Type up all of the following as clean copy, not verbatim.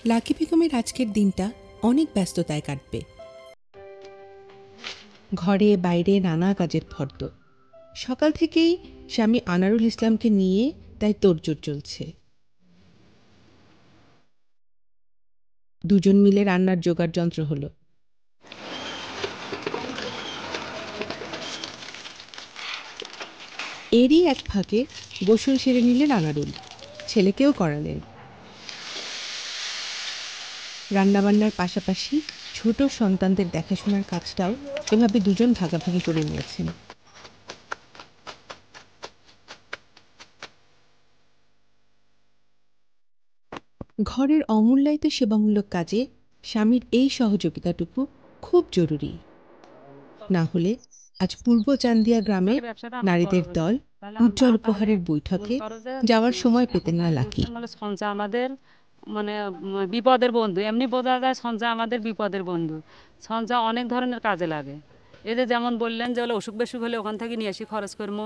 Lucky বেগমের আজকের দিনটা অনেক ব্যস্ততায় কাটবে। ঘরে বাইরে নানা কাজের ফর্দ। সকাল থেকেই স্বামী আনারুল ইসলামকে নিয়ে তাই তোড়জোড় চলছে। দুজন মিলে রান্নার জোগাড় যন্ত্র হলো। এরই এক ফাঁকে গোসল সেরে নিলেন আনারুল, ছেলেকেও করালেন। রান্নাবান্নার পাশাপাশি ছোট সন্তানদের দেখাশোনার কাজটাও এভাবে দুজন ভাগাভাগি করে নিয়েছেন। ঘরের অমূল্যায়িত সেবামূলক কাজে স্বামীর এই সহযোগিতাটুকু খুব জরুরি। না হলে আজ পূর্ব চান্দিয়া গ্রামে নারীদের দল উজ্জ্বল উপহারের বৈঠকে যাওয়ার সময় পেতেন না লাকি। সঞ্জয় আমাদের মানে বিপদের বন্ধু, এমনি বোঝা যায় সঞ্জয় আমাদের বিপদের বন্ধু। সঞ্জয় অনেক ধরনের কাজে লাগে। এদের যেমন বললেন যে হলো অসুখ বেসুখ হলে ওখান থেকে নিয়ে আসি খরচ করবো,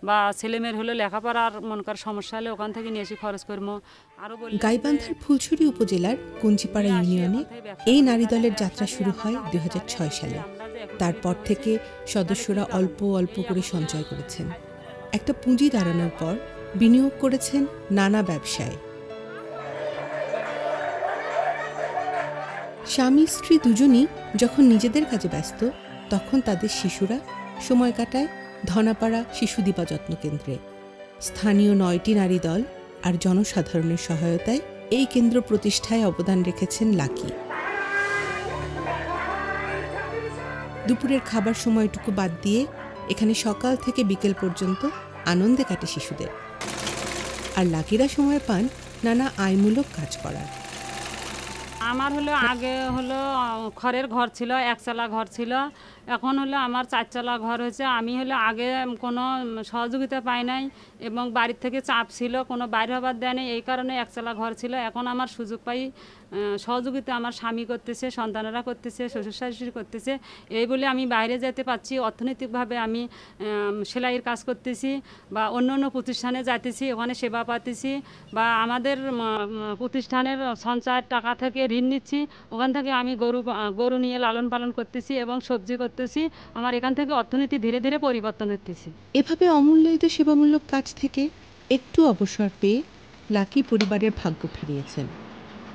বা ছেলেমেয়ের হলে লেখাপড়ার মনে কর সমস্যা হলে ওখান থেকে নিয়ে আসি খরচ করবো। আরও গাইবান্ধার ফুলছড়ি উপজেলার কুঞ্চিপাড়া ইউনিয়নে এই নারী দলের যাত্রা শুরু হয় ২০০৬ সালে। তারপর থেকে সদস্যরা অল্প অল্প করে সঞ্চয় করেছেন। একটা পুঁজি দাঁড়ানোর পর বিনিয়োগ করেছেন নানা ব্যবসায়। স্বামী স্ত্রী দুজনই যখন নিজেদের কাজে ব্যস্ত, তখন তাদের শিশুরা সময় কাটায় ধনাপাড়া শিশু দিবা যত্ন কেন্দ্রে। স্থানীয় ৯টি নারী দল আর জনসাধারণের সহায়তায় এই কেন্দ্র প্রতিষ্ঠায় অবদান রেখেছেন লাকি। দুপুরের খাবার সময়টুকু বাদ দিয়ে এখানে সকাল থেকে বিকেল পর্যন্ত আনন্দে কাটে শিশুদের। আর লাকিরা সময় পান নানা আয়মূলক কাজ করার। আমার হলো আগে হলো খড়ের ঘর ছিল, একচালা ঘর ছিল। এখন হলো আমার 4চালা ঘর হয়েছে। আমি হলো আগে কোনো সহযোগিতা পাই নাই এবং বাড়ির থেকে চাপ ছিল, কোনো বাইরে হবার দেয় নেই, এই কারণে একচালা ঘর ছিল। এখন আমার সুযোগ পাই, সহযোগিতা আমার স্বামী করতেছে, সন্তানেরা করতেছে, শ্বশুর শাশুড়ি করতেছে। এই বলে আমি বাইরে যেতে পারছি। অর্থনৈতিকভাবে আমি সেলাইয়ের কাজ করতেছি বা অন্য অন্য প্রতিষ্ঠানে যাইতেছি, ওখানে সেবা পাতেছি, বা আমাদের প্রতিষ্ঠানের সঞ্চয়ের টাকা থেকে ঋণ নিচ্ছি, ওখান থেকে আমি গরু নিয়ে লালন পালন করতেছি এবং সবজি করতেছি। আমার এখান থেকে অর্থনীতি ধীরে ধীরে পরিবর্তন হতেছে। এভাবে অমূল্যায়িত সেবামূলক কাজ থেকে একটু অবসর পেয়ে লাকি পরিবারের ভাগ্য ফিরিয়েছেন।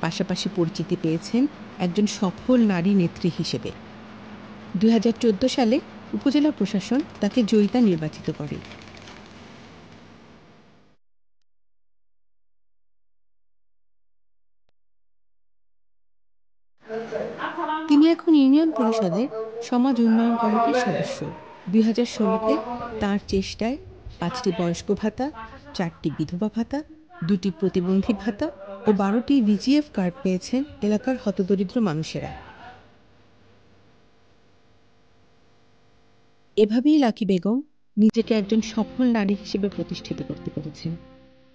পাশাপাশি পরিচিতি পেয়েছেন একজন সফল নারী নেত্রী হিসেবে। ২০১৪ সালে উপজেলা প্রশাসন তাকে জয়িতা নির্বাচিত করে। তিনি এখন ইউনিয়ন পরিষদের সমাজ উন্নয়ন কমিটির সদস্য। ২০১৬-তে তাঁর চেষ্টায় ৫টি বয়স্ক ভাতা, ৪টি বিধবা ভাতা, ২টি প্রতিবন্ধী ভাতা ও ১২টি ভিজিএফ কার্ড পেয়েছেন এলাকার হতদরিদ্র মানুষেরা। এভাবেই লাকি বেগম নিজেকে একজন সফল নারী হিসেবে প্রতিষ্ঠিত করতে পেরেছেন।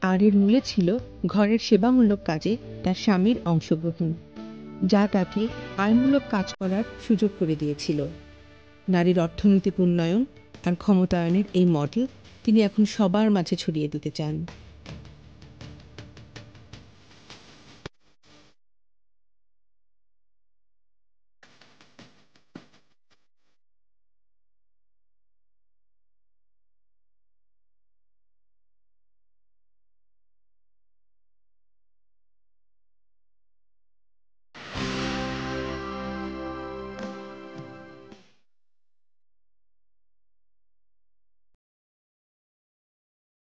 আর এর মূলে ছিল ঘরের সেবামূলক কাজে তার স্বামীর অংশগ্রহণ, যা তাকে আয়মূলক কাজ করার সুযোগ করে দিয়েছিল। নারীর অর্থনৈতিক উন্নয়ন আর ক্ষমতায়নের এই মডেল তিনি এখন সবার মাঝে ছড়িয়ে দিতে চান।